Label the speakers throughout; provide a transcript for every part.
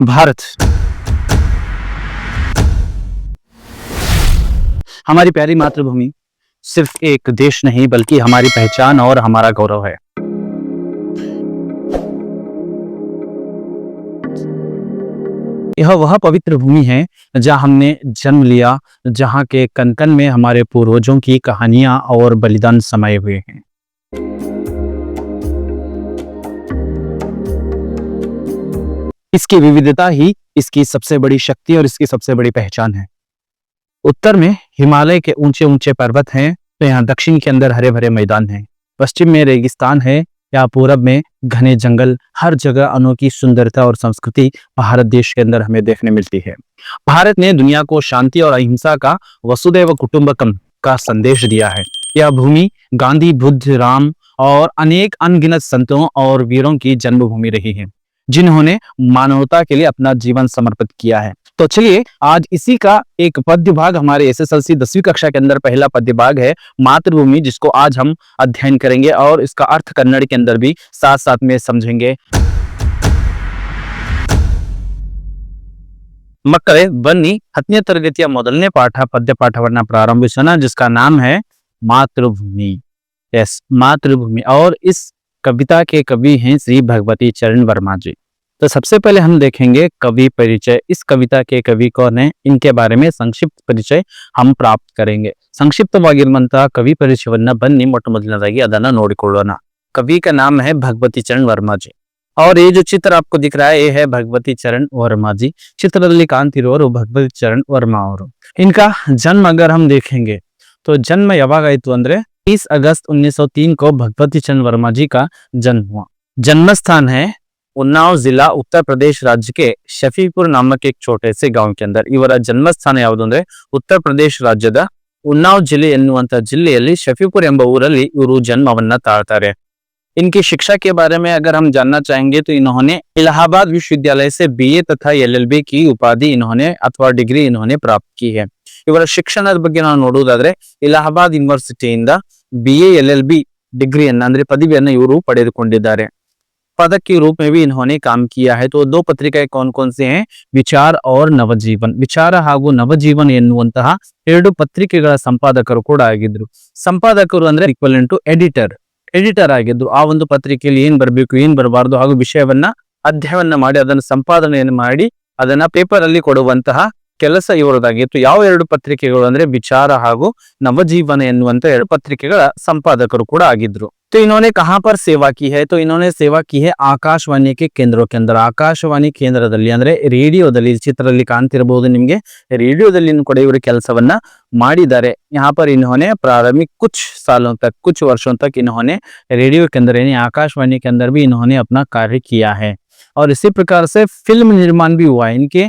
Speaker 1: भारत हमारी प्यारी मातृभूमि सिर्फ एक देश नहीं बल्कि हमारी पहचान और हमारा गौरव है। यह वह पवित्र भूमि है जहां हमने जन्म लिया, जहां के कण कण में हमारे पूर्वजों की कहानियां और बलिदान समाये हुए हैं। इसकी विविधता ही इसकी सबसे बड़ी शक्ति और इसकी सबसे बड़ी पहचान है। उत्तर में हिमालय के ऊंचे ऊंचे पर्वत हैं, तो यहाँ दक्षिण के अंदर हरे भरे मैदान हैं। पश्चिम में रेगिस्तान है, या पूरब में घने जंगल। हर जगह अनोखी सुंदरता और संस्कृति भारत देश के अंदर हमें देखने मिलती है। भारत ने दुनिया को शांति और अहिंसा का वसुदैव कुटुंबकम का संदेश दिया है। यह भूमि गांधी, बुद्ध, राम और अनेक अनगिनत संतों और वीरों की जन्मभूमि रही है, जिन्होंने मानवता के लिए अपना जीवन समर्पित किया है। तो चलिए आज इसी का एक पद्य भाग हमारे एसएसएलसी 10वीं कक्षा के अंदर पहला पद्य भाग है मातृभूमि, जिसको आज हम अध्ययन करेंगे और इसका अर्थ कन्नड़ के अंदर भी साथ साथ में समझेंगे। मಕ್ಕಳೇ बन्नी 10ನೇ ತರಗತಿಯ ಮೊದಲನೇ ಪಾಠ ಪದ್ಯ ಪಾಠವನ್ನ ಪ್ರಾರಂಭಿಸೋಣ, जिसका नाम है मातृभूमि। यस, मातृभूमि। और इस कविता के कवि हैं श्री भगवती चरण वर्मा जी। तो सबसे पहले हम देखेंगे कवि परिचय। इस कविता के कवि कौन है, इनके बारे में संक्षिप्त परिचय हम प्राप्त करेंगे। ಸಂಕ್ಷಿಪ್ತವಾಗಿರುವಂತಹ कवि ಪರಿಚಯವನ್ನ ಬನ್ನಿ ಮೊಟ್ಟ ಮೊದಲನೇದಾಗಿ ಅದನ್ನ ನೋಡಿಕೊಳ್ಳೋಣ। कवि का नाम है भगवती चरण वर्मा जी। और ये जो चित्र आपको दिख रहा है ये है भगवती चरण वर्मा जी। ಚಿತ್ರದಲ್ಲಿ ಕಾಣ್ತಿರೋರು भगवती चरण वर्मा ಅವರು। इनका जन्म अगर हम देखेंगे तो जन्म यावागाಯಿತು ಅಂದ್ರೆ 30 अगस्त 1903 को भगवती चरण वर्मा जी का जन्म हुआ। जन्म स्थान है उन्नाव जिला, उत्तर प्रदेश राज्य के शफीपुर नामक एक छोटे से गांव के अंदर। ಇವರ जन्म स्थान ಯಾವುದು ಅಂದ್ರೆ उत्तर प्रदेश राज्यದ उन्नाव जिले ಎನ್ನುವಂತ ಜಿಲ್ಲೆಯಲ್ಲಿ ಶಫೀಪುರ್ ಎಂಬ ಊರಲ್ಲಿ ಇವರು ಜನ್ಮವನ್ನ ತಾಳ್ತಾರೆ। इनकी शिक्षा के बारे में अगर हम जानना चाहेंगे तो इन्होंने इलाहाबाद विश्वविद्यालय से बीए तथा एलएलबी की उपाधि इन्होंने अथवा डिग्री इन्होंने प्राप्त की है। ಇವರ ಶಿಕ್ಷಣದ ಬಗ್ಗೆ ನಾವು ನೋಡುವುದಾದ್ರೆ ಇಲಾಹಾಬಾದ್ ಯೂನಿವರ್ಸಿಟಿಯಿಂದ बीए एलएलबी डिग्रियನ್ನ ಅಂದ್ರೆ ಪದವಿಯನ್ನು ಇವರು ಪಡೆದುಕೊಂಡಿದ್ದಾರೆ। पदक के रूप में भी इन्होंने काम किया है। तो दो पत्रिकाएं कौन कौन से हैं, विचार और नवजीवन। विचार ಹಾಗೂ ನವಜೀವನ ಎನ್ನುವಂತಹ ಎರಡು ಪತ್ರಿಕೆಗಳ ಸಂಪಾದಕರು ಕೂಡ ಆಗಿದ್ರು। ಸಂಪಾದಕರು ಅಂದ್ರೆ ಈಕ್ವಲೆಂಟ್ ಟು ಎಡಿಟರ್ ಆಗಿದ್ರು। ಆ ಒಂದು ಪತ್ರಿಕೆಯಲ್ಲಿ ಏನ್ ಬರಬೇಕು ಏನ್ ಬರಬಾರದು ಹಾಗೂ ವಿಷಯವನ್ನ ಅಧ್ಯಯನ ಮಾಡಿ ಅದನ್ನು ಸಂಪಾದನೆಯನ್ನು ಮಾಡಿ ಅದನ್ನ ಪೇಪರ್ ಅಲ್ಲಿ ಕೊಡುವಂತಹ ಕೆಲಸ ಇವರದಾಗಿತ್ತು। ಯಾವ ಎರಡು ಪತ್ರಿಕೆಗಳು ಅಂದ್ರೆ ವಿಚಾರ ಹಾಗೂ ನವಜೀವನ ಎನ್ನುವಂತ ಎರಡು ಪತ್ರಿಕೆಗಳ ಸಂಪಾದಕರು ಕೂಡ ಆಗಿದ್ರು। तो इन्होंने कहां पर सेवा की है, तो इन्होंने सेवा की है आकाशवाणी के केंद्रों के अंदर। ಆಕಾಶವಾಣಿ ಕೇಂದ್ರದಲ್ಲಿ ಅಂದ್ರೆ ರೇಡಿಯೋದಲ್ಲಿ, ಚಿತ್ರದಲ್ಲಿ ಕಾಣ್ತಿರಬಹುದು ನಿಮಗೆ, ರೇಡಿಯೋದಲ್ಲಿ ಕೂಡ ಇವರು ಕೆಲಸವನ್ನ ಮಾಡಿದ್ದಾರೆ। यहाँ पर इन्होंने प्रारंभिक कुछ सालों तक, कुछ वर्षों तक इन्होंने रेडियो के अंदर यानी आकाशवाणी के अंदर भी इन्होंने अपना कार्य किया है। और इसी प्रकार से फिल्म निर्माण भी हुआ है। इनके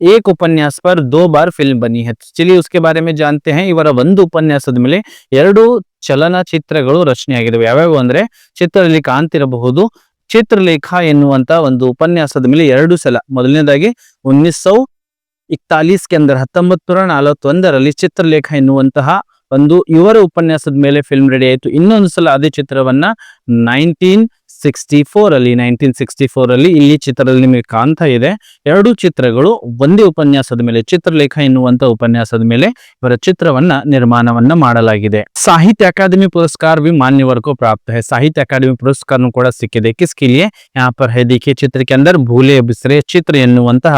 Speaker 1: एक उपन्यास पर 2 बार फिल्म बनी है। चलिए उसके बारे में जानते हैं। ಇವರ ಒಂದು ಉಪನ್ಯಾಸದ ಮೇಲೆ 2 ಚಲನಚಿತ್ರಗಳು ರಚನೆ ಆಗಿವೆ। ಯಾವ್ಯಾವು ಅಂದ್ರೆ ಚಿತ್ರದಲ್ಲಿ ಕಾಣ್ತಿರಬಹುದು ಚಿತ್ರಲೇಖ ಎನ್ನುವಂತ ಒಂದು ಉಪನ್ಯಾಸದ ಮೇಲೆ 2 ಸಲ, ಮೊದಲನೇದಾಗಿ 1941 के अंदर 1941ರಲ್ಲಿ ಚಿತ್ರಲೇಖ ಎನ್ನುವಂತಹ ಒಂದು ಇವರ ಉಪನ್ಯಾಸದ ಮೇಲೆ ಫಿಲ್ಮ್ ರೆಡಿ ಆಯಿತು। ಇನ್ನೊಂದು ಸಲ ಅದೇ ಚಿತ್ರವನ್ನ 1964ರಲ್ಲಿ ಇಲ್ಲಿ ಚಿತ್ರದಲ್ಲಿ ನಿಮಗೆ ಕಾಣ್ತಾ ಇದೆ। 2 ಚಿತ್ರಗಳು ಒಂದೇ ಉಪನ್ಯಾಸದ ಮೇಲೆ, ಚಿತ್ರಲೇಖ ಎನ್ನುವಂತ ಉಪನ್ಯಾಸದ ಮೇಲೆ ಇವರ ಚಿತ್ರವನ್ನ ನಿರ್ಮಾಣವನ್ನ ಮಾಡಲಾಗಿದೆ। साहित्य अकादमी पुरस्कार भी मान्यवर को प्राप्त है। साहित्य अकादमी पुरस्कार ಕೂಡ ಸಿಕ್ಕಿದೆ। किसके लिए, यहाँ पर है देखिए चित्र के अंदर भूले बिसरे चित्र ಎನ್ನುವಂತಹ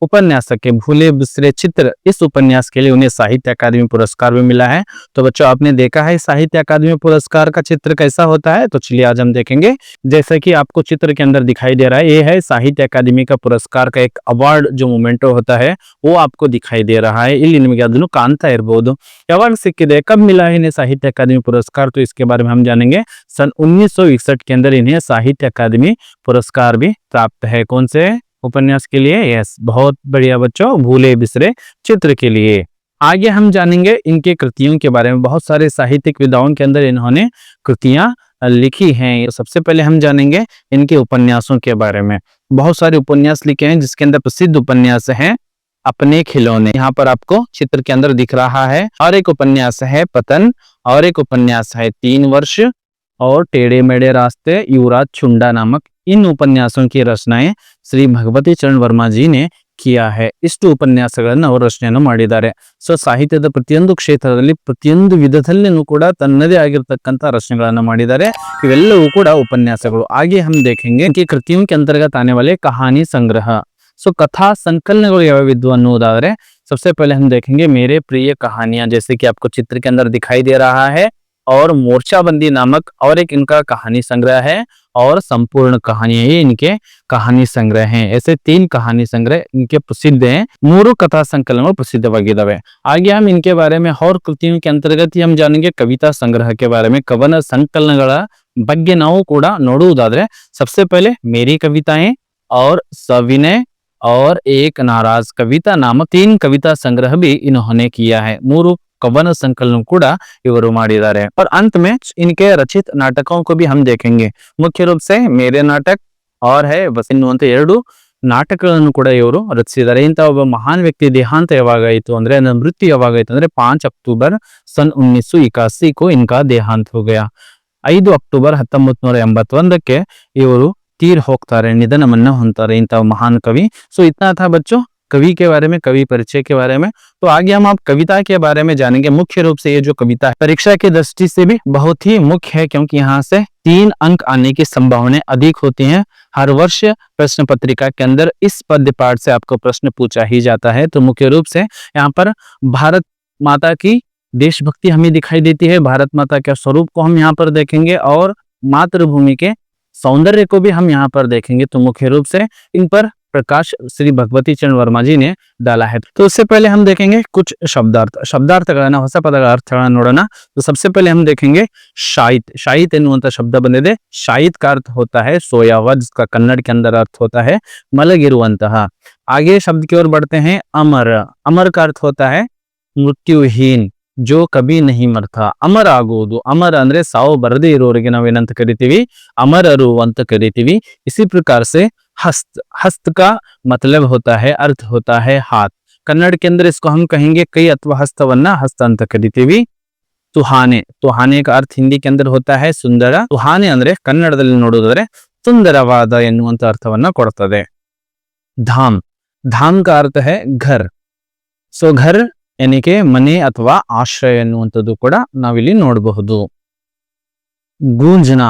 Speaker 1: ಉಪನ್ಯಾಸಕ್ಕೆ, भूले बिसरे चित्र, इस उपन्यास के लिए उन्हें साहित्य अकादमी पुरस्कार भी मिला है। तो बच्चों आपने देखा है साहित्य अकादमी पुरस्कार का चित्र कैसा होता है, तो चलिए आज हम देखेंगे। जैसा कि आपको चित्र के अंदर दिखाई दे रहा है, ये है साहित्य अकादमी का पुरस्कार का एक अवार्ड जो मोमेंटो होता है वो आपको दिखाई दे रहा है। ಇಲ್ಲಿ ನಿಮಗೆ ಅದನ್ನು ಕಾಣ್ತಾ ಇರಬಹುದು। ಯಾವಾಗ ಸಿಕ್ಕಿದೆ, कब मिला है इन्हें साहित्य अकादमी पुरस्कार, तो इसके बारे में हम जानेंगे। सन 1961 के अंदर इन्हें साहित्य अकादमी पुरस्कार भी प्राप्त है। कौन से उपन्यास के लिए, यस, बहुत बढ़िया बच्चों, भूले बिसरे चित्र के लिए। आगे हम जानेंगे इनके कृतियों के बारे में। बहुत सारे साहित्यिक विधाओं के अंदर इन्होंने कृतियां लिखी हैं। सबसे पहले हम जानेंगे इनके उपन्यासों के बारे में। बहुत सारे उपन्यास लिखे हैं, जिसके अंदर प्रसिद्ध उपन्यास हैं अपने खिलौने, यहाँ पर आपको चित्र के अंदर दिख रहा है। और एक उपन्यास है पतन, और एक उपन्यास है 3 वर्ष, और टेढ़े मेढ़े रास्ते, युवराज चुंडा नामक इन उपन्यासों की रचनाएं श्री भगवती चरण वर्मा जी ने किया है. ಇಷ್ಟು ಉಪನ್ಯಾಸಗಳನ್ನು ಅವರು ರಚನೆಯನ್ನು ಮಾಡಿದ್ದಾರೆ. ಸೊ ಸಾಹಿತ್ಯದ ಪ್ರತಿಯೊಂದು ಕ್ಷೇತ್ರದಲ್ಲಿ ಪ್ರತಿಯೊಂದು ವಿಧದಲ್ಲಿನೂ ಕೂಡ ತನ್ನದೇ ಆಗಿರತಕ್ಕಂತ ರಚನೆಗಳನ್ನು ಮಾಡಿದ್ದಾರೆ. ಇವೆಲ್ಲವೂ ಕೂಡ उपन्यासಗಳು. आगे हम देखेंगे कि कृतियों के अंतर्गत आने वाले कहानी संग्रह. सो कथा संकलनಗಳು ಯಾವ್ಯಾವಿದ್ವು ಅನ್ನುವುದಾದ್ರೆ सबसे पहले हम देखेंगे मेरे प्रिय कहानियां, जैसे कि आपको चित्र के अंदर दिखाई दे रहा है, और मोर्चाबंदी नामक और एक इनका कहानी संग्रह है, और संपूर्ण कहानियां, ये इनके कहानी संग्रह हैं. ऐसे 3 कहानी संग्रह इनके प्रसिद्ध हैं. 3 कथा संकलन प्रसिद्धವಾಗಿದ್ದಾವೆ. आगे हम इनके बारे में और कृतियों के अंतर्गत ही हम जानेंगे कविता संग्रह के बारे में. कवನ ಸಂಕಲನಗಳ ಬಗ್ಗೆ ನಾವು ಕೂಡ ನೋಡುವುದಾದ್ರೆ सबसे पहले मेरी कविताएं और सविनय और एक नाराज कविता नामक 3 कविता संग्रह भी इन्होंने किया है. 3 कवन संकलन ಕೂಡ ಇವರು ಮಾಡಿದ್ದಾರೆ. और अंत में इनके रचित नाटकों को भी हम देखेंगे. मुख्य रूप से मेरे नाटक और है बस ಎನ್ನುವಂತ 2 ನಾಟಕಗಳನ್ನು ಕೂಡ ಇವರು ರಚಿಸಿದ್ದಾರೆ. ಇಂಥ ಒಬ್ಬ ಮಹಾನ್ ವ್ಯಕ್ತಿ ದೇಹಾಂತ ಯಾವಾಗಾಯಿತು ಅಂದ್ರೆ ಮೃತ್ಯು ಯಾವಾಗಾಯಿತು ಅಂದ್ರೆ 5 ಅಕ್ಟೋಬರ್ सन 1981 को इनका देहांत हो गया. 5 ಅಕ್ಟೋಬರ್ 1981ಕ್ಕೆ ಇವರು ತೀರ್ ಹೋಗ್ತಾರೆ, ನಿಧನವನ್ನ ಹೊಂದ್ತಾರೆ ಇಂಥ महान कवि. सो इतना था बच्चों कवि के बारे में, कवि परिचय के बारे में. तो आगे हम आप कविता के बारे में जानेंगे. मुख्य रूप से ये जो कविता है परीक्षा की दृष्टि से भी बहुत ही मुख्य है, क्योंकि यहाँ से 3 अंक आने की संभावनाएं अधिक होती हैं. हर वर्ष प्रश्न पत्रिका के अंदर इस पद्य पाठ से आपको प्रश्न पूछा ही जाता है. तो मुख्य रूप से यहाँ पर भारत माता की देशभक्ति हमें दिखाई देती है, भारत माता के स्वरूप को हम यहाँ पर देखेंगे, और मातृभूमि के सौंदर्य को भी हम यहाँ पर देखेंगे. तो मुख्य रूप से इन पर प्रकाश श्री भगवती चरण वर्मा जी ने डाला है. तो उससे पहले हम देखेंगे कुछ ಶಬ್ದಾರ್ಥಗಳನ್ನ, ಹೊಸ ಪದಗಳ ಅರ್ಥಗಳನ್ನ ನೋಡೋಣ. तो सबसे पहले हम देखेंगे शायित. शायित ಎನ್ನುವಂತ ಶಬ್ದ ಬಂದಿದೆ. शायित का अर्थ होता है सोया हुआ, जिसका कन्नड़ के अंदर अर्थ होता है मलगिरुವಂತಹ. आगे शब्द की ओर बढ़ते हैं. अमर. अमर का अर्थ होता है ಮೃತ್ಯುಹೀನ್, जो कभी नहीं मरता. ಅಮರ ಆಗುವುದು. ಅಮರ ಅಂದ್ರೆ ಸಾವು ಬರದೇ ಇರೋರಿಗೆ ನಾವೇನಂತ ಕರಿತೀವಿ, ಅಮರರು ಅಂತ ಕರಿತೀವಿ. इसी प्रकार से हस्त. हस्त का मतलब होता है, अर्थ होता है हाथ. कन्नड़ के अंदर इसको हम कहेंगे कई अथवा हस्तवನ್ನ हस्त ಅಂತ ಕರಿತೀವಿ. ತುಹಾನೆ. ತುಹಾನೆ का अर्थ हिंदी के अंदर होता है सुंदर. ತುಹಾನೆ ಅಂದ್ರೆ ಕನ್ನಡದಲ್ಲಿ ನೋಡೋದಾದ್ರೆ ಸುಂದರವಾದ ಎನ್ನುವಂತ ಅರ್ಥವನ್ನ ಕೊಡುತ್ತದೆ. धाम. धाम का अर्थ है घर. सो घर यानी के ಮನೆ ಅಥವಾ ಆಶ್ರಯ ಎನ್ನುವಂಥದ್ದು ಕೂಡ ನಾವಿಲ್ಲಿ ನೋಡಬಹುದು. ಗೂಂಜನಾ.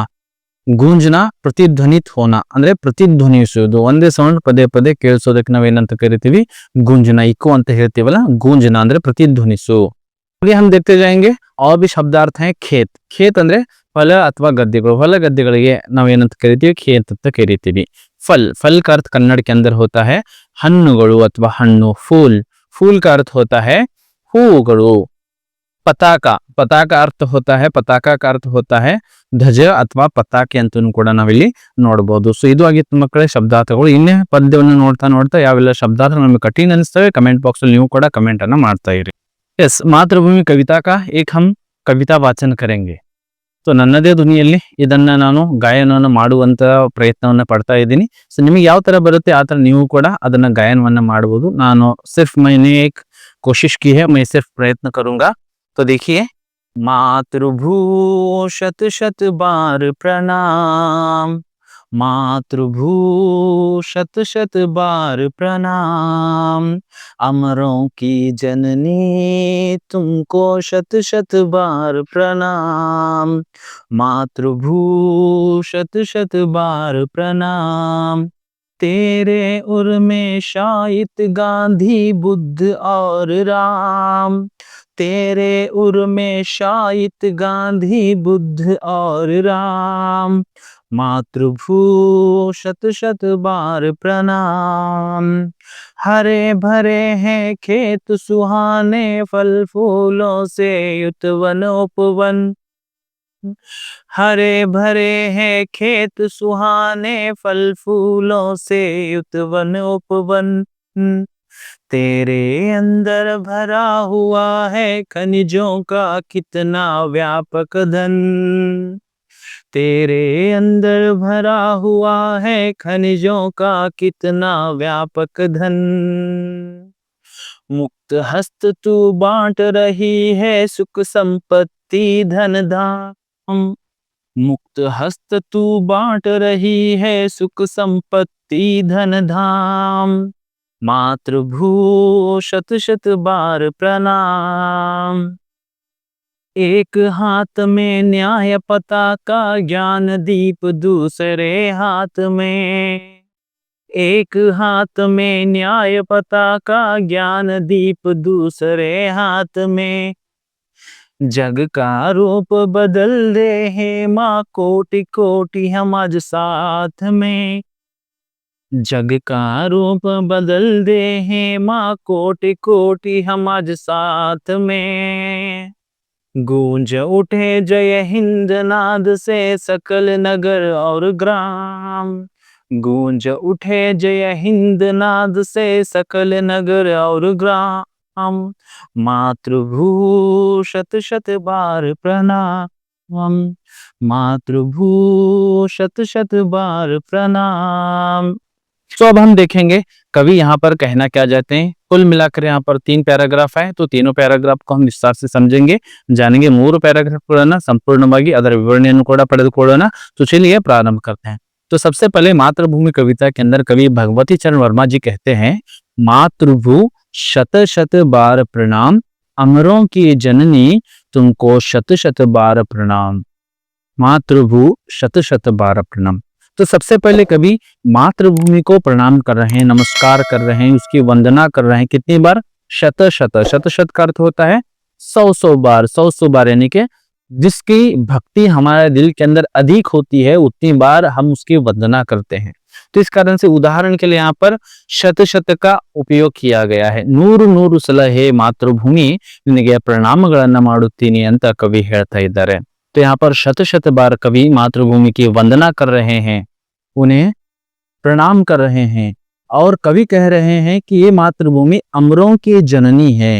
Speaker 1: ಗೂಂಜನಾ ಪ್ರತಿಧ್ವನಿತ್ ಹೋನ ಅಂದ್ರೆ ಪ್ರತಿಧ್ವನಿಸುವುದು, ಒಂದೇ ಸೌಂಡ್ ಪದೇ ಪದೇ ಕೇಳಿಸೋದಕ್ಕೆ ನಾವೇನಂತ ಕರಿತೀವಿ, ಗೂಂಜನಾ. ಇಕ್ಕು ಅಂತ ಹೇಳ್ತೀವಲ್ಲ, ಗೂಂಜನಾ ಅಂದ್ರೆ ಪ್ರತಿಧ್ವನಿಸು. आगे हम देखते जाएंगे और भी शब्दार्थ हैं. खेत. खेत ಅಂದ್ರೆ ಹೊಲ ಅಥವಾ ಗದ್ದೆಗಳು. ಹೊಲ ಗದ್ದೆಗಳಿಗೆ ನಾವೇನಂತ ಕರಿತೀವಿ, ಖೇತ್ ಅಂತ ಕರಿತೀವಿ. फल. फल का अर्थ कन्नड़ के अंदर होता है ಹಣ್ಣುಗಳು ಅಥವಾ ಹಣ್ಣು. फूल. फूल का अर्थ होता है ಹೂಗಳು. ಪತಾಕ. ಪತಾಕ अर्थ होता है, ಪತಾಕ का अर्थ होता है ಧ್ವಜ ಅಥವಾ ಪತಾಕೆ ಅಂತನೂ ಕೂಡ ನಾವಿಲ್ಲಿ ನೋಡಬಹುದು. ಸೊ ಇದು ಆಗಿತ್ತು ಮಕ್ಕಳೇ ಶಬ್ದಾರ್ಥಗಳು. ಇನ್ನೇ ಪದ್ಯವನ್ನು ನೋಡ್ತಾ ನೋಡ್ತಾ ಯಾವೆಲ್ಲ ಶಬ್ದಾರ್ಥ ನಮಗೆ ಕಠಿಣ ಅನಿಸ್ತವೆ ಕಮೆಂಟ್ ಬಾಕ್ಸ್ ಅಲ್ಲಿ ನೀವು ಕೂಡ ಕಮೆಂಟ್ ಅನ್ನ ಮಾಡ್ತಾ ಇರಿ. ಎಸ್, ಮಾತೃಭೂಮಿ ಕವಿತಾ का एक हम ಕವಿತಾ ವಾಚನ ಕರೆಂಗೆ. ಸೊ ನನ್ನದೇ ಧ್ವನಿಯಲ್ಲಿ ಇದನ್ನ ನಾನು ಗಾಯನವನ್ನು ಮಾಡುವಂತ ಪ್ರಯತ್ನವನ್ನ ಪಡ್ತಾ ಇದ್ದೀನಿ. ಸೊ ನಿಮಗೆ ಯಾವ ತರ ಬರುತ್ತೆ ಆ ತರ ನೀವು ಕೂಡ ಅದನ್ನ ಗಾಯನವನ್ನ ಮಾಡಬಹುದು. ನಾನು सिर्फ मैंने एक कोशिश की है, मैं सिर्फ प्रयत्न करूंगा. तो देखिए, मातृभू शत शत बार प्रणाम, मातृभू शत शत बार प्रणाम, अमरों की जननी तुमको शत शत बार प्रणाम, मातृभू शत शत बार प्रणाम, तेरे उर में शायित गांधी बुद्ध और राम, तेरे उर में शायित गांधी बुद्ध और राम, मातृभू शत शत बार प्रणाम, हरे भरे हैं खेत सुहाने फल फूलों से युत वन उपवन, हरे भरे हैं खेत सुहाने फल फूलों से युत वन उपवन, तेरे अंदर भरा हुआ है खनिजों का कितना व्यापक धन, तेरे अंदर भरा हुआ है खनिजों का कितना व्यापक धन, मुक्त हस्त तू बांट रही है सुख संपत्ति धन धाम, मुक्त हस्त तू बांट रही है सुख संपत्ति धन धाम। मातृभू शत शत बार प्रणाम। एक हाथ में न्याय पताका ज्ञान दीप दूसरे हाथ में। एक हाथ में न्याय पताका ज्ञान दीप दूसरे हाथ में। जग का रूप बदल दे हे माँ कोटि कोटि हम आज साथ में। जग का रूप बदल दे हे माँ कोटि कोटि हम आज साथ में। गूंज उठे जय हिंद नाद से सकल नगर और ग्राम। गूंज उठे जय हिंद नाद से सकल नगर और ग्राम। मातृभू शत शत बार प्रणाम। मातृभू शत शत बार प्रणाम। तो अब हम देखेंगे कवि यहाँ पर कहना क्या चाहते हैं। कुल मिलाकर यहाँ पर 3 पैराग्राफ है, तो तीनों पैराग्राफ को हम विस्तार से समझेंगे, जानेंगे। 3 पैराग्राफ संपूर्णವಾಗಿ ಅದರ ವಿವರಣೆಯನ್ನು ಕೂಡ ಪಡೆದುಕೊಳ್ಳೋಣ। तो चलिए प्रारंभ करते हैं। तो सबसे पहले मातृभूमि कविता के अंदर कवि भगवती चरण वर्मा जी कहते हैं, मातृभू शत शत बार प्रणाम, अमरों की जननी तुमको शत शत बार प्रणाम। मातृभू शत शत बार प्रणाम। तो सबसे पहले कवि मातृभूमि को प्रणाम कर रहे हैं, नमस्कार कर रहे हैं, उसकी वंदना कर रहे हैं। कितनी बार? शत शत। शत शत का अर्थ होता है 100 बार। 100 बार यानी कि जिसकी भक्ति हमारे दिल के अंदर अधिक होती है उतनी बार हम उसकी वंदना करते हैं। तो इस कारण से उदाहरण के लिए यहाँ पर शत शत का उपयोग किया गया है। 100 ಸಲ ಹೇ ಮಾತೃಭೂಮಿ ನಿನಗೆ ಪ್ರಣಾಮಗಳನ್ನು ಮಾಡುತ್ತೀನಿ ಅಂತ कवि ಹೇಳ್ತಾ ಇದ್ದಾರೆ। तो यहाँ पर शत शत बार कवि मातृभूमि की वंदना कर रहे हैं, उन्हें प्रणाम कर रहे हैं, और कवि कह रहे हैं कि ये मातृभूमि अमरों की जननी है।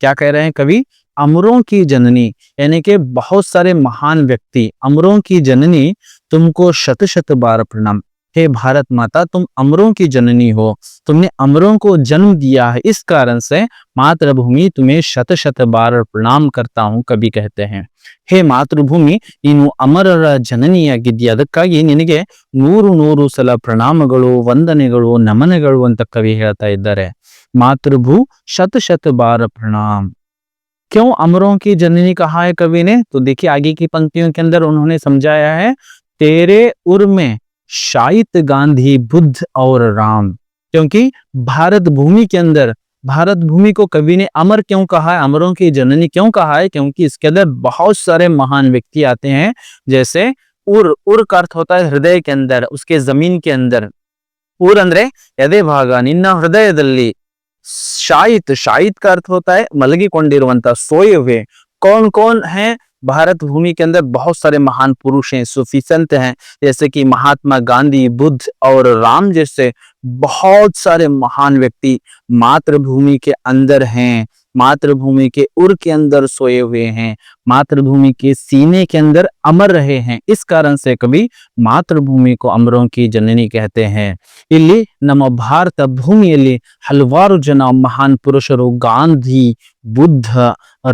Speaker 1: क्या कह रहे हैं कवि? अमरों की जननी, यानी कि बहुत सारे महान व्यक्ति, अमरों की जननी तुमको शत शत बार प्रणाम। हे भारत माता, तुम अमरों की जननी हो, तुमने अमरों को जन्म दिया है, इस कारण से मातृभूमि तुम्हें शत शत बार प्रणाम करता हूं, कवि कहते हैं। हे ಮಾತೃಭೂಮಿ, ನೀನು ಅಮರರ ಜನನಿಯಾಗಿದ್ದೀಯ, ಅದಕ್ಕಾಗಿ ನಿನಗೆ 100 ಸಲ ಪ್ರಣಾಮಗಳು, ವಂದನೆಗಳು, ನಮನಗಳು ಅಂತ ಕವಿ ಹೇಳ್ತಾ ಇದ್ದಾರೆ। मातृभू शत शत बार प्रणाम। क्यों अमरों की जननी कहा है कवि ने? तो देखिए आगे की पंक्तियों के अंदर उन्होंने समझाया है, तेरे उर में शायित गांधी बुद्ध और राम। क्योंकि भारत भूमि के अंदर, भारत भूमि को कवि ने अमर क्यों कहा है, अमरों की जननी क्यों कहा है? क्योंकि इसके अंदर बहुत सारे महान व्यक्ति आते हैं। जैसे उर का अर्थ होता है हृदय के अंदर, उसके जमीन के अंदर। उर अंद्रे ಎದೆ ಭಾಗ, ನಿನ್ನ ಹೃದಯದಲ್ಲಿ। शायित, शायित का अर्थ होता है मलगिಕೊಂಡಿರುವಂತ, सोए हुए। कौन कौन है भारत भूमि के अंदर? बहुत सारे महान पुरुष हैं, सूफी संत हैं, जैसे कि महात्मा गांधी, बुद्ध और राम जैसे बहुत सारे महान व्यक्ति मातृभूमि के अंदर हैं, मातृभूमि के उर के अंदर सोए हुए हैं, मातृभूमि के सीने के अंदर अमर रहे हैं। इस कारण से कभी मातृभूमि को अमरों की जननी कहते हैं। ಇಲ್ಲಿ ನಮ್ಮ ಭಾರತ ಭೂಮಿಯಲ್ಲಿ ಹಲವಾರು ಜನ ಮಹಾನ್ ಪುರುಷರು, ಗಾಂಧಿ, ಬುದ್ಧ,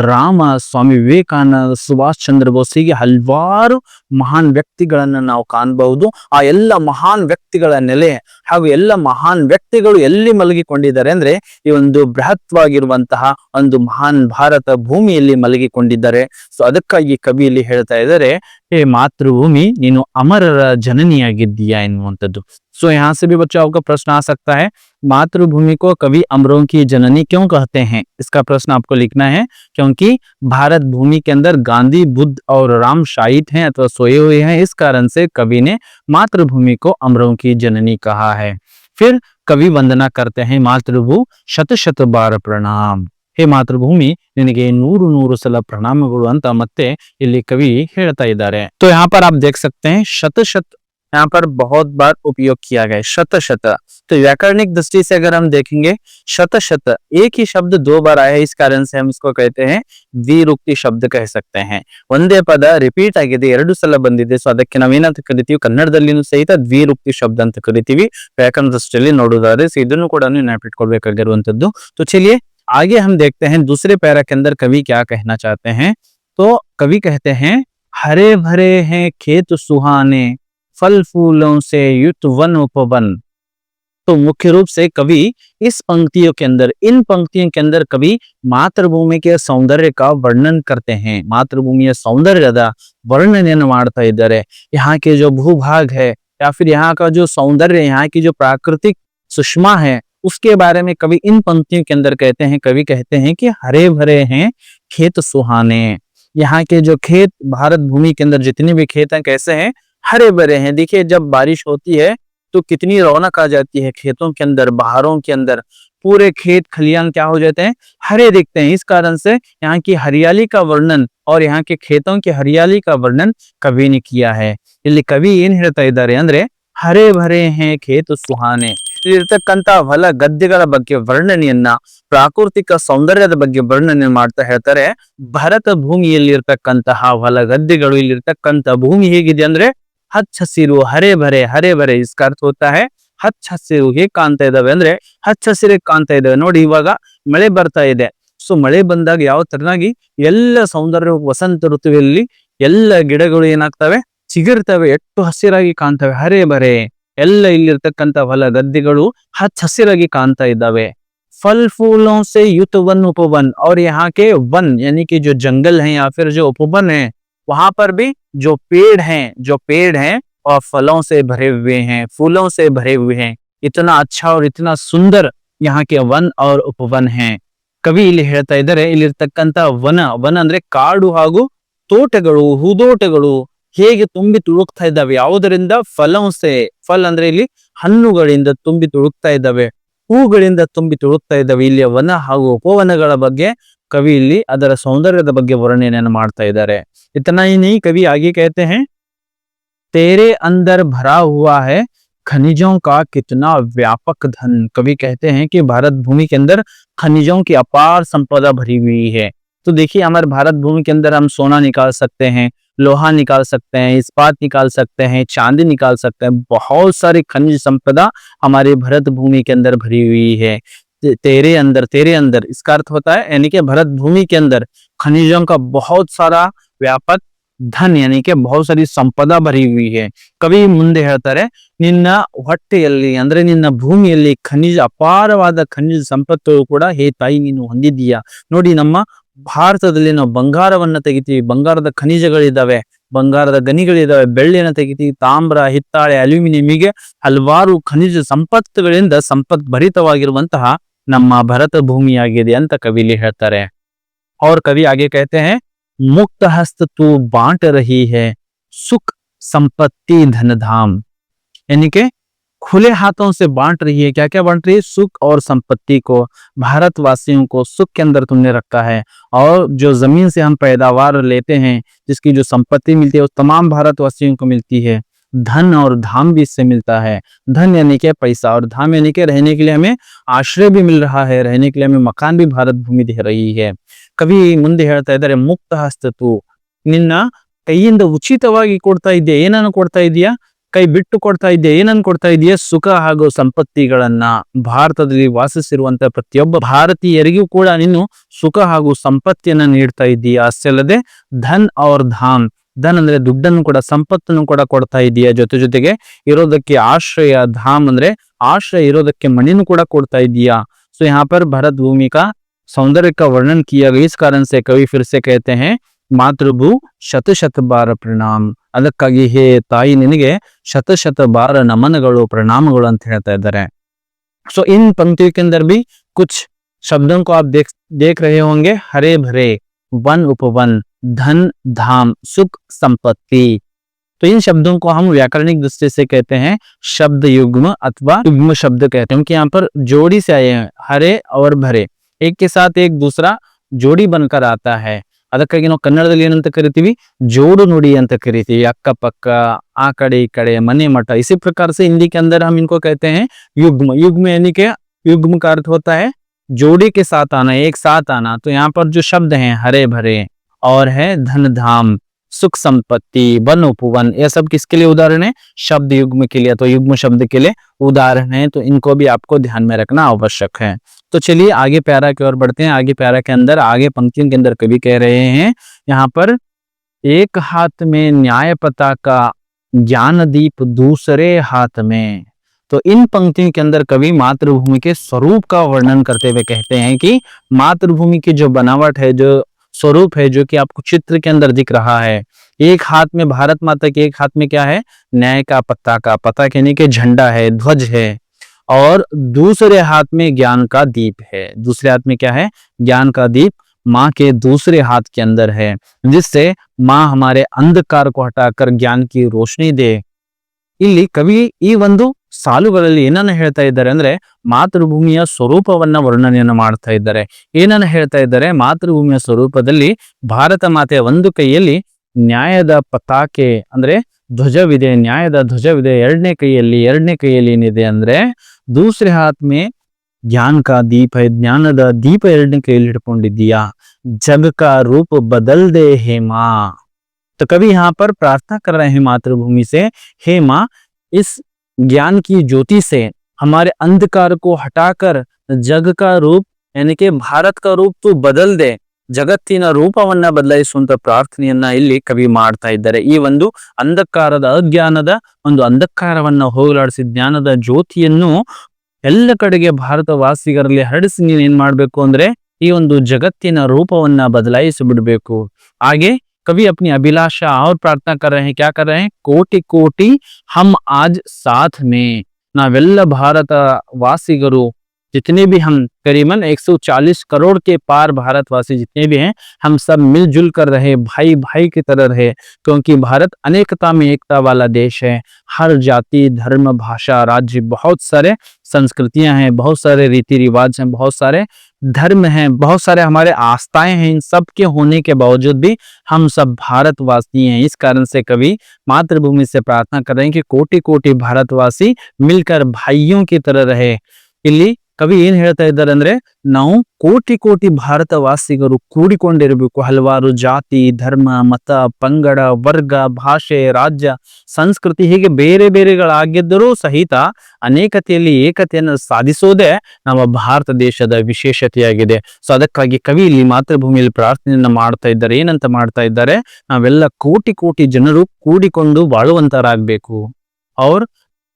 Speaker 1: ರಾಮ, ಸ್ವಾಮಿ ವಿವೇಕಾನಂದ, ಸುಭಾಷ್ ಚಂದ್ರ ಬೋಸ್, ಹೀಗೆ ಹಲವಾರು ಮಹಾನ್ ವ್ಯಕ್ತಿಗಳನ್ನು ನಾವು ಕಾಣಬಹುದು। ಆ ಎಲ್ಲ ಮಹಾನ್ ವ್ಯಕ್ತಿಗಳ ನೆಲೆ ಹಾಗೂ ಎಲ್ಲ ಮಹಾನ್ ವ್ಯಕ್ತಿಗಳು ಎಲ್ಲಿ ಮಲಗಿಕೊಂಡಿದ್ದಾರೆ ಅಂದ್ರೆ ಈ ಒಂದು ಬೃಹತ್ವಾಗಿರುವಂತಹ ಒಂದು ಮಹಾನ್ ಭಾರತ ಭೂಮಿಯಲ್ಲಿ ಮಲಗಿಕೊಂಡಿದ್ದಾರೆ। ಸೊ ಅದಕ್ಕಾಗಿ ಕವಿಯಲ್ಲಿ ಹೇಳ್ತಾ ಇದ್ದಾರೆ, ಹೇ ಮಾತೃಭೂಮಿ, ನೀನು ಅಮರರ ಜನನಿಯಾಗಿದ್ದೀಯಾ ಎನ್ನುವಂಥದ್ದು। सो यहाँ से भी बच्चों आपका प्रश्न आ सकता है, मातृभूमि को कवि अमरों की जननी क्यों कहते हैं? इसका प्रश्न आपको लिखना है। क्योंकि भारत भूमि के अंदर गांधी, बुद्ध और राम शायित हैं अथवा सोए हुए हैं, इस कारण से कवि ने मातृभूमि को अमरों की जननी कहा है। फिर कवि वंदना करते हैं, मातृभू शत शत बार प्रणाम। हे ಮಾತೃಭೂಮಿ, ನಿನಗೆ 100 ಸಲ ಪ್ರಣಾಮಗಳು ಅಂತ ಮತ್ತೆ ಇಲ್ಲಿ ಕವಿ ಹೇಳ್ತಾ ಇದ್ದಾರೆ। तो यहाँ पर आप देख सकते हैं शत शत यहाँ पर बहुत बार उपयोग किया गया है, शत शत। तो व्याकरणिक दृष्टि से अगर हम देखेंगे, शत शत एक ही शब्द 2 बार आया है, इस कारण से हम इसको कहते हैं द्विरूक्ति शब्द कह सकते हैं। ಒಂದೇ ಪದ ರಿಪೀಟ್ ಆಗಿದೆ, 2 ಸಲ ಬಂದಿದೆ, ಸೊ ಅದಕ್ಕೆ ನಾವೇನಂತ ಕರಿತೀವಿ, ಕನ್ನಡದಲ್ಲಿನೂ ಸಹಿತ ದ್ವಿರೂಕ್ತಿ ಶಬ್ದ ಅಂತ ಕರಿತೀವಿ ವ್ಯಾಕರಣ ದೃಷ್ಟಿಯಲ್ಲಿ ನೋಡೋದಾದ್ರೆ। ಸೊ ಇದನ್ನು ಕೂಡ ನೆನಪಿಟ್ಕೊಳ್ಬೇಕಾಗಿರುವಂತದ್ದು। तो चलिए आगे हम देखते हैं दूसरे पैरा के अंदर कवि क्या कहना चाहते हैं। तो कवि कहते हैं, हरे भरे हैं खेत सुहाने, फल फूलों से युत वन उपवन। तो मुख्य रूप से कवि इस पंक्तियों के अंदर, इन पंक्तियों के अंदर कवि मातृभूमि के सौंदर्य का वर्णन करते हैं, मातृभूमिಯ सौंदर्ಯದ वर्णನೆಯನ್ನು ಮಾಡ್ತಾ ಇದ್ದಾರೆ। यहाँ के जो भूभाग है या फिर यहाँ का जो सौंदर्य, यहाँ की जो प्राकृतिक सुषमा है, उसके बारे में कवि इन पंक्तियों के अंदर कहते हैं। कवि कहते हैं कि हरे भरे हैं खेत सुहाने। यहाँ के जो खेत, भारत भूमि के अंदर जितने भी खेत हैं कैसे हैं, हरे भरे हैं। देखिए जब बारिश होती है तो कितनी रौनक आ जाती है खेतों के अंदर, बहारों के अंदर, पूरे खेत खलियान क्या हो जाते हैं, हरे दिखते हैं। इस कारण से यहाँ की हरियाली का वर्णन और यहाँ के खेतों की हरियाली का वर्णन कवि ने किया है। ಇಲ್ಲಿ ಕವಿ ಏನ್ ಹೇಳ್ತಾ ಇದ್ದಾರೆ ಅಂದ್ರೆ ಹರೆ ಭರೆ ಹೇ ಖೇತ್ ಸುಹಾನೆ, ಇಲ್ಲಿರ್ತಕ್ಕಂತ ಹೊಲ ಗದ್ದೆಗಳ ಬಗ್ಗೆ ವರ್ಣನೆಯನ್ನ, ಪ್ರಾಕೃತಿಕ ಸೌಂದರ್ಯದ ಬಗ್ಗೆ ವರ್ಣನೆ ಮಾಡ್ತಾ ಹೇಳ್ತಾರೆ। ಭಾರತ ಭೂಮಿಯಲ್ಲಿರ್ತಕ್ಕಂತಹ ಹೊಲ ಗದ್ದೆಗಳು, ಇಲ್ಲಿರ್ತಕ್ಕಂತ ಭೂಮಿ ಹೇಗಿದೆ ಅಂದ್ರೆ ಹಚ್ಚ ಹಸಿರು, ಹರೆ ಭರೆ, ಹರೆ ಭರೆ इसका अर्थ होता है ಹಚ್ಚ ಹಸಿರು ಹೇಗೆ ಕಾಣ್ತಾ ಇದಾವೆ ಅಂದ್ರೆ ಹಚ್ಚ ಹಸಿರಿಗೆ ಕಾಣ್ತಾ ಇದಾವೆ। ನೋಡಿ ಇವಾಗ ಮಳೆ ಬರ್ತಾ ಇದೆ, ಸೊ ಮಳೆ ಬಂದಾಗ ಯಾವ ತರನಾಗಿ ಎಲ್ಲ ಸೌಂದರ್ಯ, ವಸಂತ ಋತುವಿನಲ್ಲಿ ಎಲ್ಲ ಗಿಡಗಳು ಏನಾಗ್ತವೆ, ಚಿಗುರ್ತವೆ, ಎಷ್ಟು ಹಸಿರಾಗಿ ಕಾಣ್ತವೆ, ಹರೆ ಭರೆ। ಎಲ್ಲ ಇಲ್ಲಿರ್ತಕ್ಕಂಥ ಹೊಲ ಗದ್ದೆಗಳು ಹಚ್ಚ ಹಸಿರಾಗಿ ಕಾಣ್ತಾ ಇದ್ದಾವೆ। फल फूलों से युत वन उपवन, और यहाँ के वन यानी कि जो जंगल है या फिर जो उपवन है, वहां पर भी जो पेड़ हैं और फलों से भरे हुए हैं, फूलों से भरे हुए हैं। इतना अच्छा और इतना सुंदर यहाँ के वन और उपवन हैं। ಕವಿ ಇಲ್ಲಿ ಹೇಳ್ತಾ ಇದ್ದಾರೆ, ಇಲ್ಲಿರ್ತಕ್ಕಂಥ ವನ ಅಂದ್ರೆ ಕಾಡು ಹಾಗೂ ತೋಟಗಳು, ಹೂದೋಟಗಳು ಹೇಗೆ ತುಂಬಿ ತುಳುಕ್ತಾ ಇದ್ದಾವೆ, ಯಾವುದರಿಂದ, ಫಲಂಸೆ, ಫಲ್ ಅಂದ್ರೆ ಇಲ್ಲಿ ಹಣ್ಣುಗಳಿಂದ ತುಂಬಿ ತುಳುಕ್ತಾ ಇದ್ದಾವೆ, ಹೂಗಳಿಂದ ತುಂಬಿ ತುಳುಕ್ತಾ ಇದ್ದಾವೆ। ಇಲ್ಲಿಯ ವನ ಹಾಗೂ ಉಪವನಗಳ ಬಗ್ಗೆ ಕವಿ ಇಲ್ಲಿ ಅದರ ಸೌಂದರ್ಯದ ಬಗ್ಗೆ ವರ್ಣನೆಯನ್ನು ಮಾಡ್ತಾ ಇದ್ದಾರೆ। इतना ही नहीं, कवि आगे कहते हैं, तेरे अंदर भरा हुआ है खनिजों का कितना व्यापक धन। कवि कहते हैं कि भारत भूमि के अंदर खनिजों की अपार संपदा भरी हुई है। तो देखिए हमारे भारत भूमि के अंदर हम सोना निकाल सकते हैं, लोहा निकाल सकते हैं, इस्पात निकाल सकते हैं, चांदी निकाल सकते हैं। बहुत सारी खनिज संपदा हमारे भारत भूमि के अंदर भरी हुई है। तेरे अंदर इसका अर्थ होता है यानी कि भारत भूमि के अंदर खनिजों का बहुत सारा व्यापक धन यानी कि बहुत सारी संपदा भरी हुई है। कवि ಮುಂದೆ ಹೇಳ್ತಾರೆ, ನಿನ್ನ ಹೊಟ್ಟೆಯಲ್ಲಿ ಅಂದ್ರೆ ನಿನ್ನ ಭೂಮಿಯಲ್ಲಿ ಅಪಾರವಾದ ಖನಿಜ ಸಂಪತ್ತು ಕೂಡ ಹೇ ತಾಯಿ ನೀನು ಹೊಂದಿದ್ದೀಯಾ। ನೋಡಿ ನಮ್ಮ ಭಾರತದಲ್ಲಿ ನಾವು ಬಂಗಾರವನ್ನ ತೆಗಿತೀವಿ, ಬಂಗಾರದ ಖನಿಜಗಳಿದಾವೆ, ಬಂಗಾರದ ಗಣಿಗಳಿದಾವೆ, ಬೆಳ್ಳಿಯನ್ನು ತೆಗಿತೀವಿ, ತಾಮ್ರ, ಹಿತ್ತಾಳೆ, ಅಲ್ಯೂಮಿನಿಯಂ, ಹೀಗೆ ಹಲವಾರು ಖನಿಜ ಸಂಪತ್ತುಗಳಿಂದ ಸಂಪದ್ಭರಿತವಾಗಿರುವಂತಹ ನಮ್ಮ ಭಾರತ ಭೂಮಿಯಾಗಿದೆ ಅಂತ ಕವಿಲಿ ಹೇಳ್ತಾರೆ। और कवि आगे कहते हैं, मुक्त हस्त तू बांट रही है सुख संपत्ति धन धाम, यानी के खुले हाथों से बांट रही है। क्या क्या बांट रही है, सुख और संपत्ति को, भारतवासियों को सुख के अंदर तुमने रखा है। और जो जमीन से हम पैदावार लेते हैं, जिसकी जो संपत्ति मिलती है वो तमाम भारतवासियों को मिलती है। धन और धाम भी इससे मिलता है। धन यानी कि पैसा और धाम यानी कि रहने के लिए हमें आश्रय भी मिल रहा है, रहने के लिए हमें मकान भी भारत भूमि दे रही है। कवि ಮುಂದೆ ಹೇಳ್ತಾ ಇದ್ದಾರೆ, ಮುಕ್ತ ಹಸ್ತತು, ನಿನ್ನ ಕೈಯಿಂದ ಉಚಿತವಾಗಿ ಕೊಡ್ತಾ ಇದೆಯಾ, ಏನನ್ನು ಕೊಡ್ತಾ ಇದೆಯಾ, ಕೈ ಬಿಟ್ಟು ಕೊಡ್ತಾ ಇದೆಯಾ, ಏನನ್ನು ಕೊಡ್ತಾ ಇದೆಯಾ, ಸುಖ ಹಾಗೂ ಸಂಪತ್ತಿಗಳನ್ನ। ಭಾರತದಲ್ಲಿ ವಾಸಿಸಿರುವಂತ ಪ್ರತಿಯೊಬ್ಬ ಭಾರತೀಯರಿಗೂ ಕೂಡ ನೀನು ಸುಖ ಹಾಗೂ ಸಂಪತ್ತಿಯನ್ನ ನೀಡ್ತಾ ಇದೀಯಾ। ಅಷ್ಟೇ ಅಲ್ಲದೆ ಧನ್ ಔರ್ ಧಾಮ್, ಧನ್ ಅಂದ್ರೆ ದುಡ್ಡನ್ನು ಕೂಡ, ಸಂಪತ್ತನ್ನು ಕೂಡ ಕೊಡ್ತಾ ಇದೆಯಾ, ಜೊತೆಗೆ ಇರೋದಕ್ಕೆ ಆಶ್ರಯ, ಧಾಮ್ ಅಂದ್ರೆ ಆಶ್ರಯ, ಇರೋದಕ್ಕೆ ಮಣಿನೂ ಕೂಡ ಕೊಡ್ತಾ ಇದೆಯಾ। सो यहाँ पर भारत भूमि का सौंदर्य का वर्णन किया गया। इस कारण से कवि फिर से कहते हैं, मातृभू शत शत बार प्रणाम, ಅದಕ್ಕಾಗಿ ಹೇ ತಾಯಿ ನಿನಗೆ ಶತ ಶತ ಬಾರ ನಮನಗಳು, ಪ್ರಣಾಮಗಳು ಅಂತ ಹೇಳ್ತಾ ಇದ್ದಾರೆ। सो इन पंक्तियों के अंदर भी कुछ शब्दों को आप देख रहे होंगे, हरे भरे, वन उपवन, धन धाम, सुख संपत्ति। तो इन शब्दों को हम व्याकरणिक दृष्टि से कहते हैं शब्द युग्म अथवा युग्म शब्द कहते हैं, क्योंकि यहाँ पर जोड़ी से आए हैं, हरे और भरे, एक के साथ एक दूसरा जोड़ी बनकर आता है। ಅದಕ್ಕಾಗಿ ನಾವು ಕನ್ನಡದಲ್ಲಿ ಏನಂತ ಕರಿತೀವಿ, जोड़ नुड़ी ಅಂತ ಕರಿತೀವಿ, ಅಕ್ಕ ಪಕ್ಕ, ಆ ಕಡೆ ಈ ಕಡೆ, ಮನೆ ಮಠ। इसी प्रकार से हिंदी के अंदर हम इनको कहते हैं युग्म। युग्म यानी कि युग्म का अर्थ होता है जोड़ी के साथ आना, एक साथ आना। तो यहाँ पर जो शब्द हैं हरे भरे और है धन धाम, सुख संपत्ति, वन उपवन, यह सब किसके लिए उदाहरण है, शब्द युग्म के लिए। तो युग्म शब्द के लिए उदाहरण है, तो इनको भी आपको ध्यान में रखना आवश्यक है। तो चलिए आगे प्यारा की ओर बढ़ते हैं। आगे प्यारा के अंदर, आगे पंक्तियों के अंदर कवि कह रहे हैं, यहाँ पर एक हाथ में न्याय पताका, ज्ञान दीप दूसरे हाथ में। तो इन पंक्तियों के अंदर कवि मातृभूमि के स्वरूप का वर्णन करते हुए कहते हैं कि मातृभूमि की जो बनावट है, जो स्वरूप है, जो कि आपको चित्र के अंदर दिख रहा है, एक हाथ में भारत माता के, एक हाथ में क्या है, न्याय का पताका, पताका यानी कि झंडा है, ध्वज है, और दूसरे हाथ में ज्ञान का दीप है। दूसरे हाथ में क्या है, ज्ञान का दीप माँ के दूसरे हाथ के अंदर है, जिससे माँ हमारे अंधकार को हटाकर ज्ञान की रोशनी दे। ಇಲ್ಲಿ ಕವಿ ಈ ಒಂದು ಸಾಲುಗಳಲ್ಲಿ ಏನನ್ನ ಹೇಳ್ತಾ ಇದ್ದಾರೆ ಅಂದ್ರೆ ಮಾತೃಭೂಮಿಯ ಸ್ವರೂಪವನ್ನ ವರ್ಣನೆಯನ್ನು ಮಾಡ್ತಾ ಇದ್ದಾರೆ. ಏನನ್ನ ಹೇಳ್ತಾ ಇದ್ದಾರೆ, ಮಾತೃಭೂಮಿಯ ಸ್ವರೂಪದಲ್ಲಿ ಭಾರತ ಮಾತೆಯ ಒಂದು ಕೈಯಲ್ಲಿ ನ್ಯಾಯದ ಪತಾಕೆ ಅಂದ್ರೆ ಧ್ವಜವಿದೆ, ನ್ಯಾಯದ ಧ್ವಜವಿದೆ. ಎರಡನೇ ಕೈಯಲ್ಲಿ ಏನಿದೆ ಅಂದ್ರೆ दूसरे हाथ में ज्ञान का दीप है, ಜ್ಞಾನದ ದೀಪ ಎರಡನೇ ಕೈಯಲ್ಲಿ ಹಿಡ್ಕೊಂಡಿದ್ದೀಯಾ. जग का रूप बदल दे हे माँ. तो कवि यहाँ पर प्रार्थना कर रहे हैं मातृभूमि से, हे माँ, इस ज्ञान की ज्योति से हमारे अंधकार को हटाकर जग का रूप यानी कि भारत का रूप तू बदल दे, ಜಗತ್ತಿನ ರೂಪವನ್ನ ಬದಲಾಯಿಸುವಂತ ಪ್ರಾರ್ಥನೆಯನ್ನ ಇಲ್ಲಿ ಕವಿ ಮಾಡ್ತಾ ಇದ್ದಾರೆ. ಈ ಒಂದು ಅಂಧಕಾರದ, ಅಜ್ಞಾನದ ಒಂದು ಅಂಧಕಾರವನ್ನ ಹೋಗಲಾಡಿಸಿ ಜ್ಞಾನದ ಜ್ಯೋತಿಯನ್ನು ಎಲ್ಲ ಕಡೆಗೆ ಭಾರತ ವಾಸಿಗರಲ್ಲಿ ಹರಡಿಸಿ ನೀನ್ ಏನ್ ಮಾಡ್ಬೇಕು ಅಂದ್ರೆ ಈ ಒಂದು ಜಗತ್ತಿನ ರೂಪವನ್ನ ಬದಲಾಯಿಸಿ ಬಿಡ್ಬೇಕು. ಹಾಗೆ कवि अपनी अभिलाषा और प्रार्थना कर रहे हैं, क्या कर रहे हैं, कोटि कोटि हम आज साथ में. नावेल्ला भारत वासिगरु जितने भी हम करीबन 140 करोड़ के पार भारतवासी जितने भी हैं, हम सब मिलजुल कर रहे, भाई भाई की तरह रहे, क्योंकि भारत अनेकता में एकता वाला देश है. हर जाति, धर्म, भाषा, राज्य, बहुत सारे संस्कृतियां हैं, बहुत सारे रीति रिवाज हैं, बहुत सारे धर्म हैं, बहुत सारे हमारे आस्थाएं हैं. इन सब के होने के बावजूद भी हम सब भारतवासी हैं. इस कारण से कवि मातृभूमि से प्रार्थना कर रहे हैं कि कोटि कोटि भारतवासी मिलकर भाइयों की तरह रहे. ಇಲ್ಲಿ ಕವಿ ಏನ್ ಹೇಳ್ತಾ ಇದ್ದಾರೆ ಅಂದ್ರೆ ನಾವು ಕೋಟಿ ಕೋಟಿ ಭಾರತವಾಸಿಗರು ಕೂಡಿಕೊಂಡಿರಬೇಕು. ಹಲವಾರು ಜಾತಿ, ಧರ್ಮ, ಮತ, ಪಂಗಡ, ವರ್ಗ, ಭಾಷೆ, ರಾಜ್ಯ, ಸಂಸ್ಕೃತಿ ಹೀಗೆ ಬೇರೆ ಬೇರೆಗಳಾಗಿದ್ದರೂ ಸಹಿತ ಅನೇಕತೆಯಲ್ಲಿ ಏಕತೆಯನ್ನು ಸಾಧಿಸೋದೇ ನಮ್ಮ ಭಾರತ ದೇಶದ ವಿಶೇಷತೆಯಾಗಿದೆ. ಸೊ ಅದಕ್ಕಾಗಿ ಕವಿ ಇಲ್ಲಿ ಮಾತೃಭೂಮಿಯಲ್ಲಿ ಪ್ರಾರ್ಥನೆಯನ್ನ ಮಾಡ್ತಾ ಇದ್ದಾರೆ. ಏನಂತ ಮಾಡ್ತಾ ಇದ್ದಾರೆ, ನಾವೆಲ್ಲ ಕೋಟಿ ಕೋಟಿ ಜನರು ಕೂಡಿಕೊಂಡು ಬಾಳುವಂತರಾಗಬೇಕು. और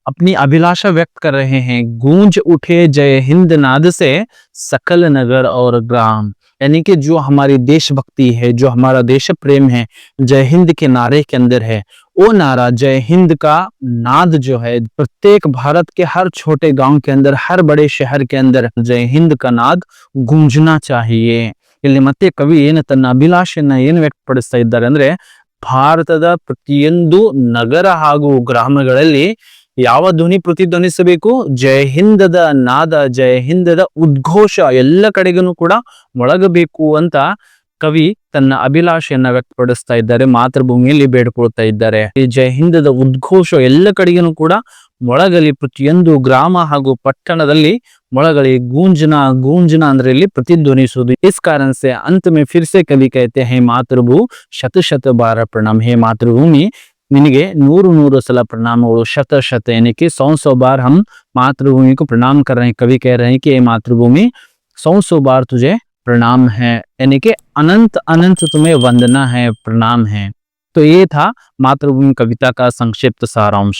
Speaker 1: अपनी अभिलाषा व्यक्त कर रहे हैं, गूंज उठे जय हिंद नाद से सकल नगर और ग्राम. यानी कि जो हमारी देशभक्ति है, जो हमारा देश प्रेम है, जय हिंद के नारे के अंदर है. वो नारा जय हिंद का नाद जो है प्रत्येक भारत के हर छोटे गांव के अंदर, हर बड़े शहर के अंदर जय हिंद का नाद गूंजना चाहिए. ಇಲ್ಲಿ ಮತ್ತೆ ಕವಿ ಏನು ತನ್ನ ಅಭಿಲಾಷೆಯನ್ನ ಏನು ವ್ಯಕ್ತಪಡಿಸ್ತಾ ಇದ್ದಾರೆ ಅಂದ್ರೆ ಭಾರತದ ಪ್ರತಿಯೊಂದು ನಗರ ಹಾಗೂ ಗ್ರಾಮಗಳಲ್ಲಿ ಯಾವ ಧ್ವನಿ ಪ್ರತಿಧ್ವನಿಸಬೇಕು, ಜಯ ಹಿಂದದ ನಾದ, ಜಯ ಹಿಂದದ ಉದ್ಘೋಷ ಎಲ್ಲ ಕಡೆಗೂ ಕೂಡ ಮೊಳಗಬೇಕು ಅಂತ ಕವಿ ತನ್ನ ಅಭಿಲಾಷೆಯನ್ನ ವ್ಯಕ್ತಪಡಿಸ್ತಾ ಇದ್ದಾರೆ, ಮಾತೃಭೂಮಿಯಲ್ಲಿ ಬೇಡ್ಕೊಳ್ತಾ ಇದ್ದಾರೆ. ಈ ಜಯ ಹಿಂದದ ಉದ್ಘೋಷ ಎಲ್ಲ ಕಡೆಗೂ ಕೂಡ ಮೊಳಗಲಿ, ಪ್ರತಿಯೊಂದು ಗ್ರಾಮ ಹಾಗೂ ಪಟ್ಟಣದಲ್ಲಿ ಮೊಳಗಲಿ. ಗೂಂಜನ, ಗೂಂಜನ ಅಂದ್ರೆ ಇಲ್ಲಿ ಪ್ರತಿಧ್ವನಿಸುವುದು. इस कारण से अंत में फिर से कवि कहते हैं, मातृभू शत शत बार प्रणाम. हे मातृभूमि, निनगे 100 सಲ प्रणामಗಳು. शत शत यानी कि 100 बार हम मातृभूमि को प्रणाम कर रहे हैं. कवि कह रहे हैं कि मातृभूमि 100 बार तुझे प्रणाम है, यानी कि अनंत अनंत तुम्हें वंदना है, प्रणाम है. तो ये था ಮಾತೃಭೂಮಿ ಕವಿತಾ का ಸಂಕ್ಷಿಪ್ತ ಸಾರಾಂಶ.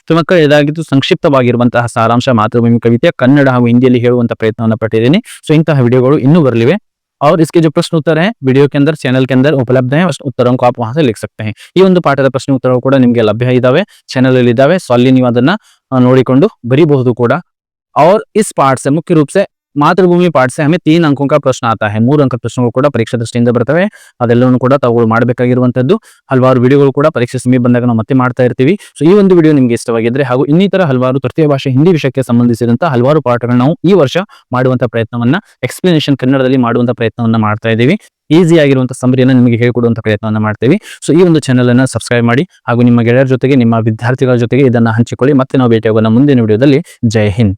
Speaker 1: तो ಮಕ್ಕಳು ಇದಾಗಿತ್ತು ಸಂಕ್ಷಿಪ್ತವಾಗಿರುವಂತಹ ಸಾರಾಂಶ ಮಾತೃಭೂಮಿ ಕವಿತೆಯ ಕನ್ನಡ ಹಾಗೂ ಹಿಂದಿಯಲ್ಲಿ ಹೇಳುವಂತ ಪ್ರಯತ್ನವನ್ನು ಪಟ್ಟಿದ್ದೀನಿ. ಸೊ ಇಂತಹ ವಿಡಿಯೋಗಳು ಇನ್ನೂ ಬರಲಿವೆ और इसके जो प्रश्न उत्तर हैं वीडियो के अंदर चैनल के अंदर उपलब्ध हैं. उस उत्तरों को आप वहां से लिख सकते हैं. ಈ ಒಂದು ಪಾಠದ ಪ್ರಶ್ನೆ ಉತ್ತರಗಳು ಕೂಡ ನಿಮಗೆ ಲಭ್ಯ ಇದಾವೆ, ಚಾನೆಲ್ ಅಲ್ಲಿ ಇದಾವೆ. ಸೊ ಅಲ್ಲಿ ನೀವು ಅದನ್ನ ನೋಡಿಕೊಂಡು ಬರೀಬಹುದು ಕೂಡ. और इस पाठ से मुख्य रूप से ಮಾತೃಭೂಮಿ ಪಾಠ से हमें 3 अंकों का प्रश्न आता है. 3 अंक ಪ್ರಶ್ನೆಗಳು ಕೂಡ ಪರೀಕ್ಷಾ ದೃಷ್ಟಿಯಿಂದ ಬರ್ತವೆ. ಅದೆಲ್ಲವನ್ನೂ ಕೂಡ ತಾವುಗಳು ಮಾಡಬೇಕಾಗಿರುವಂತದ್ದು. ಹಲವಾರು ವಿಡಿಯೋಗಳು ಕೂಡ ಪರೀಕ್ಷೆ ಸಮೀಪ ಬಂದಾಗ ನಾವು ಮತ್ತೆ ಮಾಡ್ತಾ ಇರ್ತೀವಿ. ಸೊ ಈ ಒಂದು ವಿಡಿಯೋ ನಿಮಗೆ ಇಷ್ಟವಾಗಿದ್ರೆ ಹಾಗೂ ಇನ್ನಿತರ ಹಲವಾರು ತೃತೀಯ ಭಾಷೆ ಹಿಂದಿ ವಿಷಯಕ್ಕೆ ಸಂಬಂಧಿಸಿದಂತ ಹಲವಾರು ಪಾಠಗಳನ್ನ ನಾವು ಈ ವರ್ಷ ಮಾಡುವಂತ ಪ್ರಯತ್ನವನ್ನ, ಎಕ್ಸ್ಪ್ಲನೇಷನ್ ಕನ್ನಡದಲ್ಲಿ ಮಾಡುವಂತ ಪ್ರಯತ್ನವನ್ನ ಮಾಡ್ತಾ ಇದ್ದೀವಿ. ಈಸಿ ಆಗಿರುವಂತಹ ಸಮರಿಯನ್ನು ನಿಮಗೆ ಹೇಳಿಕೊಡುವಂತ ಪ್ರಯತ್ನವನ್ನ ಮಾಡ್ತೀವಿ. ಸೊ ಈ ಒಂದು ಚಾನೆಲ್ ಅನ್ನ ಸಬ್ಸ್ಕ್ರೈಬ್ ಮಾಡಿ ಹಾಗೂ ನಿಮ್ಮ ಗೆಳೆಯರ ಜೊತೆಗೆ, ನಿಮ್ಮ ವಿದ್ಯಾರ್ಥಿಗಳ ಜೊತೆಗೆ ಇದನ್ನ ಹಂಚಿಕೊಳ್ಳಿ. ಮತ್ತೆ ನಾವು ಭೇಟಿಯಾಗೋಣ ಮುಂದಿನ ವಿಡಿಯೋದಲ್ಲಿ. ಜೈ ಹಿಂದ್.